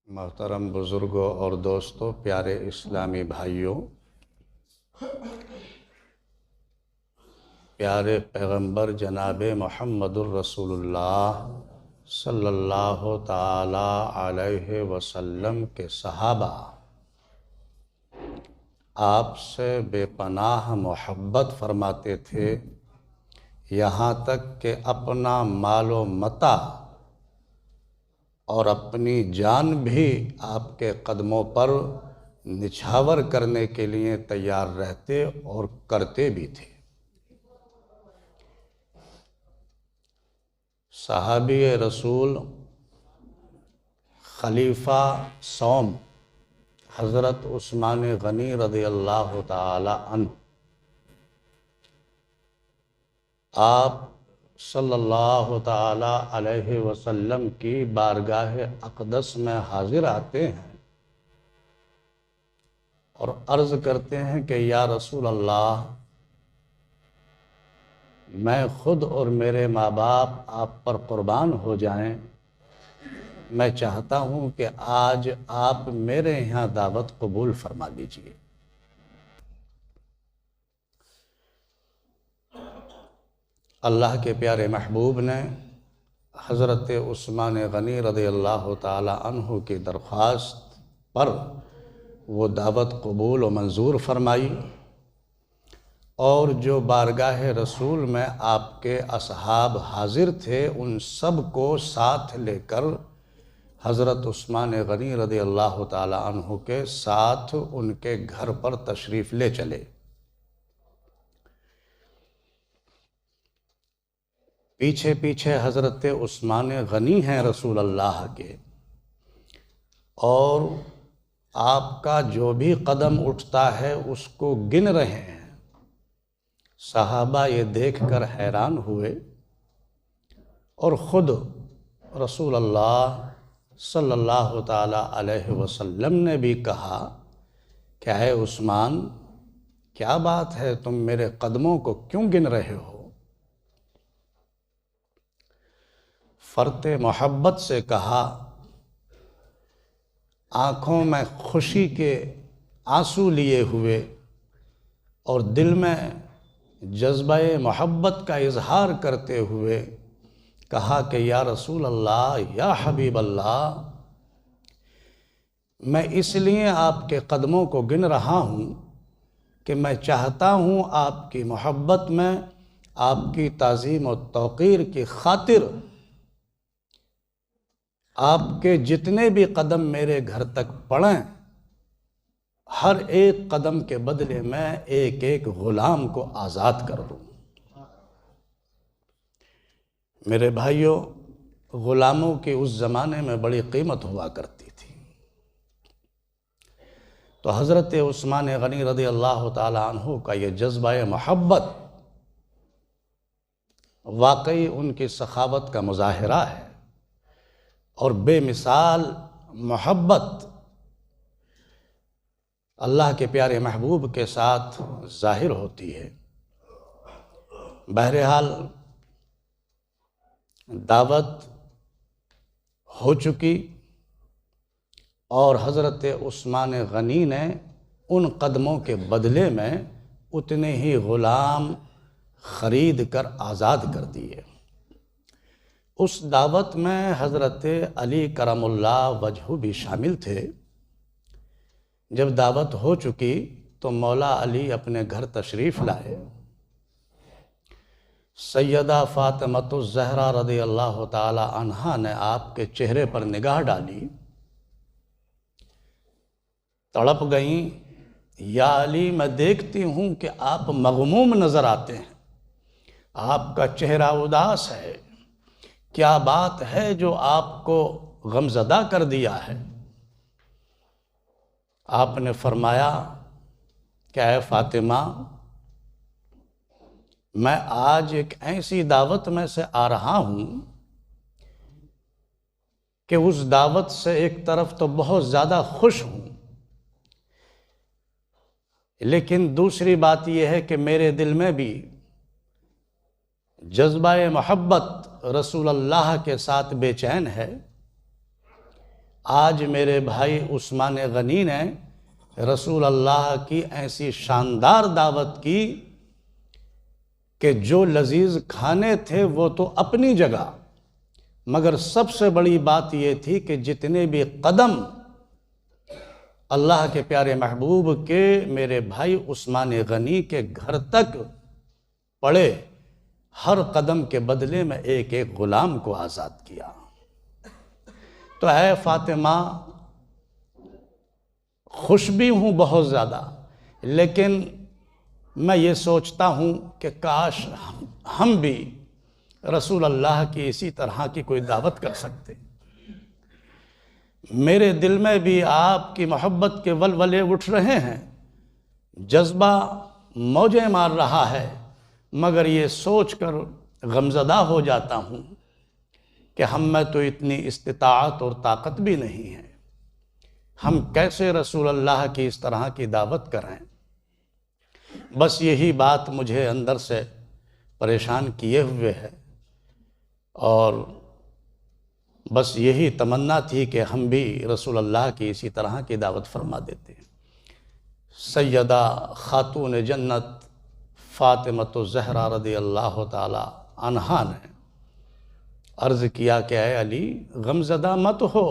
محترم بزرگوں اور دوستوں، پیارے اسلامی بھائیوں، پیارے پیغمبر جناب محمد الرسول اللہ صلی اللہ تعالی علیہ وسلم کے صحابہ آپ سے بے پناہ محبت فرماتے تھے، یہاں تک کہ اپنا مال و متاع اور اپنی جان بھی آپ کے قدموں پر نچھاور کرنے کے لیے تیار رہتے اور کرتے بھی تھے۔ صحابی رسول خلیفہ سوم حضرت عثمان غنی رضی اللہ تعالی عنہ آپ صلی اللہ تعالی علیہ وسلم کی بارگاہ اقدس میں حاضر آتے ہیں اور عرض کرتے ہیں کہ یا رسول اللہ، میں خود اور میرے ماں باپ آپ پر قربان ہو جائیں، میں چاہتا ہوں کہ آج آپ میرے یہاں دعوت قبول فرما لیجیے۔ اللہ کے پیارے محبوب نے حضرت عثمان غنی رضی اللہ تعالی عنہ کی درخواست پر وہ دعوت قبول و منظور فرمائی، اور جو بارگاہ رسول میں آپ کے اصحاب حاضر تھے ان سب کو ساتھ لے کر حضرت عثمان غنی رضی اللہ تعالی عنہ کے ساتھ ان کے گھر پر تشریف لے چلے۔ پیچھے پیچھے حضرت عثمان غنی ہیں رسول اللہ کے، اور آپ کا جو بھی قدم اٹھتا ہے اس کو گن رہے ہیں۔ صحابہ یہ دیکھ کر حیران ہوئے، اور خود رسول اللہ صلی اللہ تعالی علیہ وسلم نے بھی کہا کہ اے عثمان، کیا بات ہے، تم میرے قدموں کو کیوں گن رہے ہو؟ فرط محبت سے کہا، آنکھوں میں خوشی کے آنسو لیے ہوئے اور دل میں جذبہ محبت کا اظہار کرتے ہوئے کہا کہ یا رسول اللہ، یا حبیب اللہ، میں اس لیے آپ کے قدموں کو گن رہا ہوں کہ میں چاہتا ہوں آپ کی محبت میں، آپ کی تعظیم و توقیر کی خاطر آپ کے جتنے بھی قدم میرے گھر تک پڑیں، ہر ایک قدم کے بدلے میں ایک ایک غلام کو آزاد کر دوں۔ میرے بھائیوں، غلاموں کی اس زمانے میں بڑی قیمت ہوا کرتی تھی، تو حضرت عثمان غنی رضی اللہ تعالی عنہ کا یہ جذبہ محبت واقعی ان کی سخاوت کا مظاہرہ ہے، اور بے مثال محبت اللہ کے پیارے محبوب کے ساتھ ظاہر ہوتی ہے۔ بہرحال دعوت ہو چکی، اور حضرت عثمان غنی نے ان قدموں کے بدلے میں اتنے ہی غلام خرید کر آزاد کر دیے۔ اس دعوت میں حضرت علی کرم اللہ وجہ بھی شامل تھے۔ جب دعوت ہو چکی تو مولا علی اپنے گھر تشریف لائے۔ سیدہ فاطمۃ الزہرا رضی اللہ تعالی عنہا نے آپ کے چہرے پر نگاہ ڈالی، تڑپ گئیں، یا علی، میں دیکھتی ہوں کہ آپ مغموم نظر آتے ہیں، آپ کا چہرہ اداس ہے، کیا بات ہے جو آپ کو غمزدہ کر دیا ہے؟ آپ نے فرمایا کہ اے فاطمہ، میں آج ایک ایسی دعوت میں سے آ رہا ہوں کہ اس دعوت سے ایک طرف تو بہت زیادہ خوش ہوں، لیکن دوسری بات یہ ہے کہ میرے دل میں بھی جذبہ محبت رسول اللہ کے ساتھ بے چین ہے، آج میرے بھائی عثمان غنی نے رسول اللہ کی ایسی شاندار دعوت کی کہ جو لذیذ کھانے تھے وہ تو اپنی جگہ، مگر سب سے بڑی بات یہ تھی کہ جتنے بھی قدم اللہ کے پیارے محبوب کے میرے بھائی عثمان غنی کے گھر تک پڑے، ہر قدم کے بدلے میں ایک ایک غلام کو آزاد کیا۔ تو اے فاطمہ، خوش بھی ہوں بہت زیادہ، لیکن میں یہ سوچتا ہوں کہ کاش ہم بھی رسول اللہ کی اسی طرح کی کوئی دعوت کر سکتے۔ میرے دل میں بھی آپ کی محبت کے ولولے اٹھ رہے ہیں، جذبہ موجیں مار رہا ہے، مگر یہ سوچ کر غمزدہ ہو جاتا ہوں کہ ہم میں تو اتنی استطاعت اور طاقت بھی نہیں ہے، ہم کیسے رسول اللہ کی اس طرح کی دعوت کریں۔ بس یہی بات مجھے اندر سے پریشان کیے ہوئے ہے، اور بس یہی تمنا تھی کہ ہم بھی رسول اللہ کی اسی طرح کی دعوت فرما دیتے ہیں۔ سیدہ خاتون جنت فاطمۃ الزہرا رضی اللہ تعالی عنہا نے عرض کیا کہ اے علی، غمزدہ مت ہو،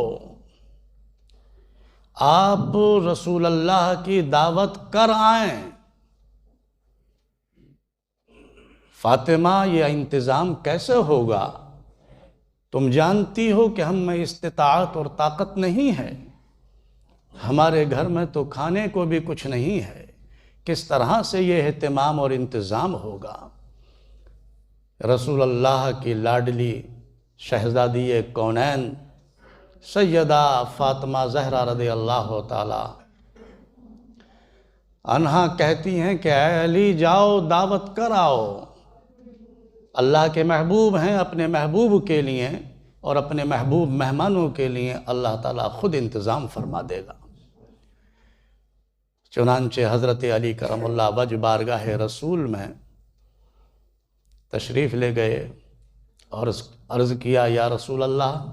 آپ رسول اللہ کی دعوت کر آئیں۔ فاطمہ، یہ انتظام کیسے ہوگا؟ تم جانتی ہو کہ ہم میں استطاعت اور طاقت نہیں ہے، ہمارے گھر میں تو کھانے کو بھی کچھ نہیں ہے، کس طرح سے یہ اہتمام اور انتظام ہوگا؟ رسول اللہ کی لاڈلی شہزادی کونین سیدہ فاطمہ زہرا رضی اللہ تعالی عنہا کہتی ہیں کہ اے علی، جاؤ دعوت کر آؤ، اللہ کے محبوب ہیں، اپنے محبوب کے لیے اور اپنے محبوب مہمانوں کے لیے اللہ تعالیٰ خود انتظام فرما دے گا۔ چنانچہ حضرت علی کرم اللہ وجہ بارگاہ رسول میں تشریف لے گئے اور عرض کیا، یا رسول اللہ،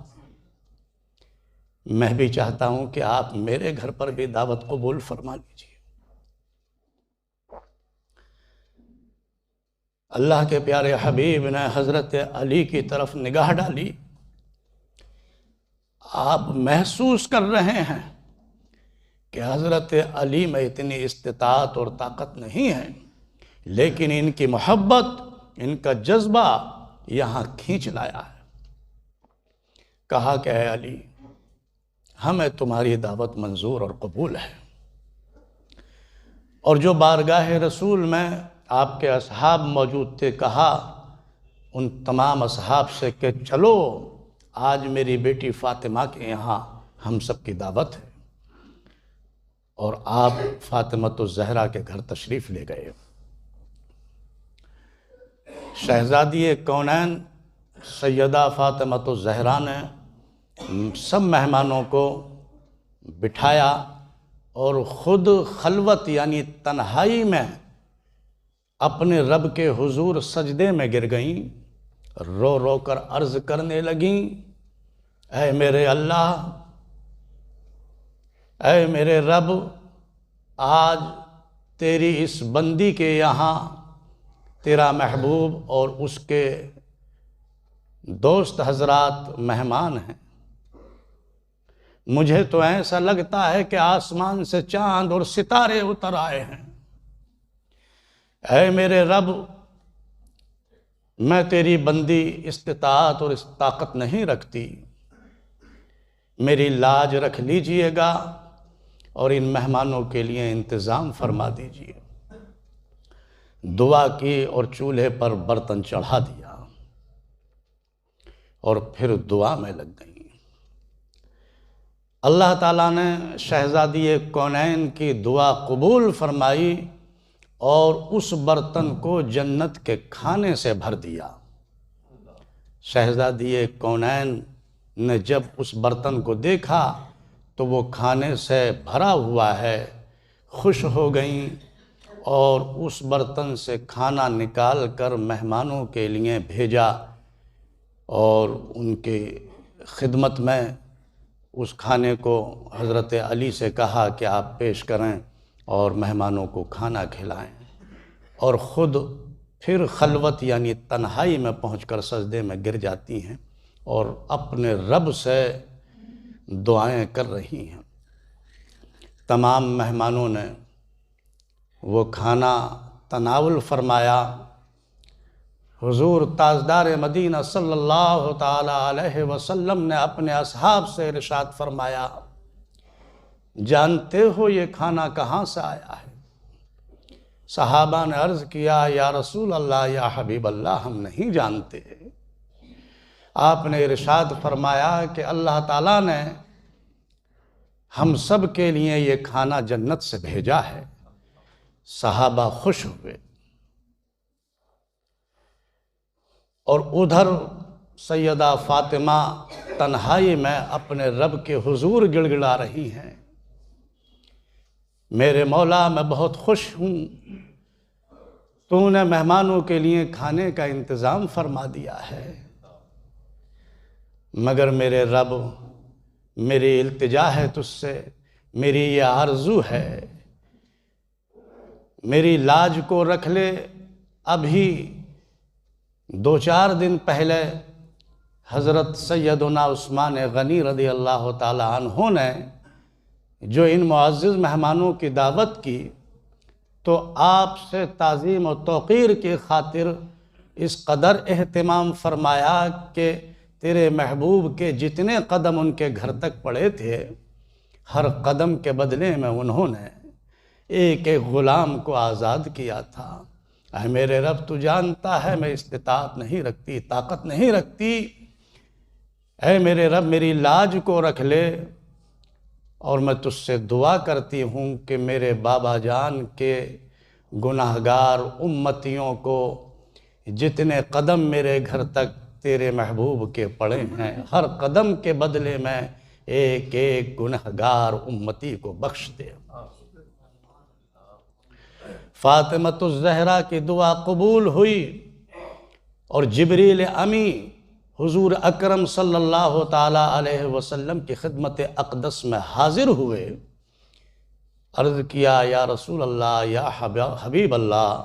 میں بھی چاہتا ہوں کہ آپ میرے گھر پر بھی دعوت قبول فرما لیجیے۔ اللہ کے پیارے حبیب نے حضرت علی کی طرف نگاہ ڈالی۔ آپ محسوس کر رہے ہیں کہ حضرت علی میں اتنی استطاعت اور طاقت نہیں ہے، لیکن ان کی محبت، ان کا جذبہ یہاں کھینچ لایا ہے۔ کہا کہ اے علی، ہمیں تمہاری دعوت منظور اور قبول ہے، اور جو بارگاہ رسول میں آپ کے اصحاب موجود تھے، کہا ان تمام اصحاب سے کہ چلو آج میری بیٹی فاطمہ کے یہاں ہم سب کی دعوت ہے، اور آپ فاطمۃ الزہرا کے گھر تشریف لے گئے۔ شہزادی کونین سیدہ فاطمۃ الزہرا نے سب مہمانوں کو بٹھایا اور خود خلوت یعنی تنہائی میں اپنے رب کے حضور سجدے میں گر گئیں، رو رو کر عرض کرنے لگیں، اے میرے اللہ، اے میرے رب، آج تیری اس بندی کے یہاں تیرا محبوب اور اس کے دوست حضرات مہمان ہیں۔ مجھے تو ایسا لگتا ہے کہ آسمان سے چاند اور ستارے اتر آئے ہیں۔ اے میرے رب، میں تیری بندی استطاعت اور طاقت نہیں رکھتی، میری لاج رکھ لیجئے گا اور ان مہمانوں کے لیے انتظام فرما دیجئے۔ دعا کی اور چولہے پر برتن چڑھا دیا اور پھر دعا میں لگ گئیں۔ اللہ تعالیٰ نے شہزادی کونین کی دعا قبول فرمائی اور اس برتن کو جنت کے کھانے سے بھر دیا۔ شہزادی کونین نے جب اس برتن کو دیکھا تو وہ کھانے سے بھرا ہوا ہے، خوش ہو گئیں اور اس برتن سے کھانا نکال کر مہمانوں کے لیے بھیجا اور ان کی خدمت میں اس کھانے کو حضرت علی سے کہا کہ آپ پیش کریں اور مہمانوں کو کھانا کھلائیں، اور خود پھر خلوت یعنی تنہائی میں پہنچ کر سجدے میں گر جاتی ہیں اور اپنے رب سے دعائیں کر رہی ہیں۔ تمام مہمانوں نے وہ کھانا تناول فرمایا۔ حضور تاجدار مدینہ صلی اللہ تعالی علیہ وسلم نے اپنے اصحاب سے ارشاد فرمایا، جانتے ہو یہ کھانا کہاں سے آیا ہے؟ صحابہ نے عرض کیا، یا رسول اللہ، یا حبیب اللہ، ہم نہیں جانتے۔ آپ نے ارشاد فرمایا کہ اللہ تعالیٰ نے ہم سب کے لیے یہ کھانا جنت سے بھیجا ہے۔ صحابہ خوش ہوئے، اور ادھر سیدہ فاطمہ تنہائی میں اپنے رب کے حضور گڑ گڑا رہی ہیں، میرے مولا میں بہت خوش ہوں، تو نے مہمانوں کے لیے کھانے کا انتظام فرما دیا ہے، مگر میرے رب، میری التجا ہے تجھ سے، میری یہ آرزو ہے، میری لاج کو رکھ لے۔ ابھی 2-4 دن پہلے حضرت سیدنا عثمان غنی رضی اللہ تعالی عنہ نے جو ان معزز مہمانوں کی دعوت کی، تو آپ سے تعظیم و توقیر کی خاطر اس قدر اہتمام فرمایا کہ تیرے محبوب کے جتنے قدم ان کے گھر تک پڑے تھے، ہر قدم کے بدلے میں انہوں نے ایک ایک غلام کو آزاد کیا تھا۔ اے میرے رب، تو جانتا ہے میں استطاعت نہیں رکھتی، طاقت نہیں رکھتی، اے میرے رب میری لاج کو رکھ لے، اور میں تجھ سے دعا کرتی ہوں کہ میرے بابا جان کے گناہگار امتیوں کو جتنے قدم میرے گھر تک تیرے محبوب کے پڑے ہیں، ہر قدم کے بدلے میں ایک ایک گناہگار امتی کو بخش دے۔ فاطمۃ الزہرا کی دعا قبول ہوئی، اور جبریل امی حضور اکرم صلی اللہ تعالی علیہ وسلم کی خدمت اقدس میں حاضر ہوئے۔ عرض کیا، یا رسول اللہ، یا حبیب اللہ،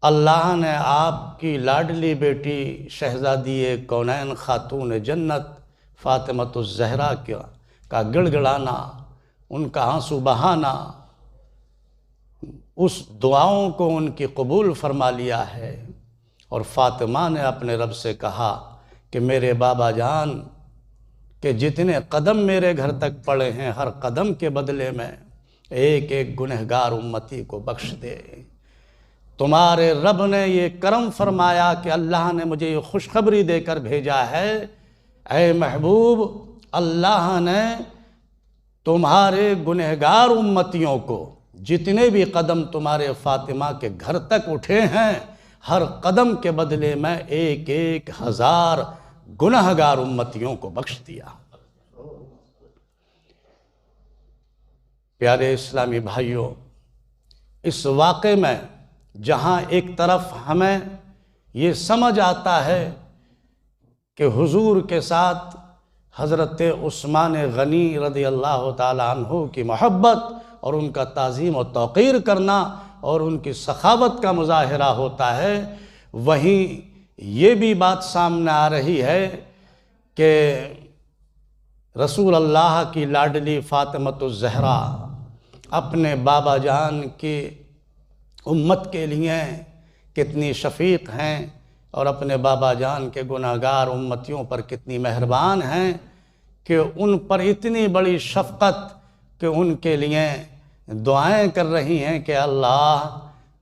اللہ نے آپ کی لاڈلی بیٹی شہزادی کونین خاتون جنت فاطمۃ الزہرا کا گڑ گڑانا، ان کا آنسو بہانا، اس دعاؤں کو ان کی قبول فرما لیا ہے۔ اور فاطمہ نے اپنے رب سے کہا کہ میرے بابا جان کہ جتنے قدم میرے گھر تک پڑے ہیں، ہر قدم کے بدلے میں ایک ایک گنہگار امتی کو بخش دے۔ تمہارے رب نے یہ کرم فرمایا کہ اللہ نے مجھے یہ خوشخبری دے کر بھیجا ہے، اے محبوب، اللہ نے تمہارے گنہگار امتیوں کو جتنے بھی قدم تمہارے فاطمہ کے گھر تک اٹھے ہیں، ہر قدم کے بدلے میں 1,000 گنہگار امتیوں کو بخش دیا۔ پیارے اسلامی بھائیوں، اس واقعے میں جہاں ایک طرف ہمیں یہ سمجھ آتا ہے کہ حضور کے ساتھ حضرت عثمان غنی رضی اللہ تعالی عنہ کی محبت اور ان کا تعظیم و توقیر کرنا اور ان کی سخاوت کا مظاہرہ ہوتا ہے، وہیں یہ بھی بات سامنے آ رہی ہے کہ رسول اللہ کی لاڈلی فاطمۃ الزہرا اپنے بابا جان کی امت کے لیے کتنی شفیق ہیں، اور اپنے بابا جان کے گناہگار امتیوں پر کتنی مہربان ہیں کہ ان پر اتنی بڑی شفقت کہ ان کے لیے دعائیں کر رہی ہیں کہ اللہ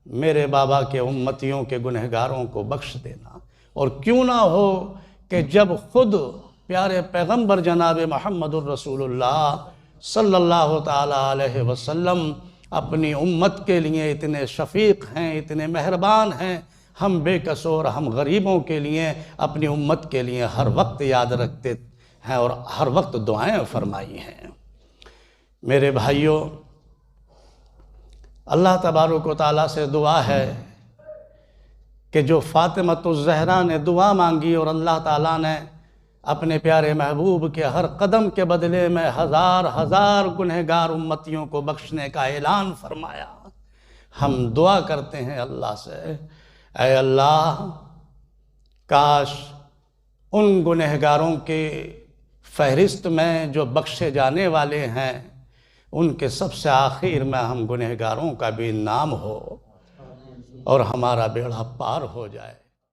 میرے بابا کے امتیوں کے گنہگاروں کو بخش دینا۔ اور کیوں نہ ہو کہ جب خود پیارے پیغمبر جناب محمد الرسول اللہ صلی اللہ تعالی علیہ وسلم اپنی امت کے لیے اتنے شفیق ہیں، اتنے مہربان ہیں، ہم بے قصور، ہم غریبوں کے لیے، اپنی امت کے لیے ہر وقت یاد رکھتے ہیں اور ہر وقت دعائیں فرمائی ہیں۔ میرے بھائیوں، اللہ تبارک و تعالیٰ سے دعا ہے کہ جو فاطمۃ الزہرا نے دعا مانگی اور اللہ تعالیٰ نے اپنے پیارے محبوب کے ہر قدم کے بدلے میں ہزار ہزار گنہگار امتیوں کو بخشنے کا اعلان فرمایا۔ ہم دعا کرتے ہیں اللہ سے، اے اللہ کاش ان گنہگاروں کے فہرست میں جو بخشے جانے والے ہیں ان کے سب سے آخر میں ہم گنہگاروں کا بھی نام ہو اور ہمارا بیڑا پار ہو جائے۔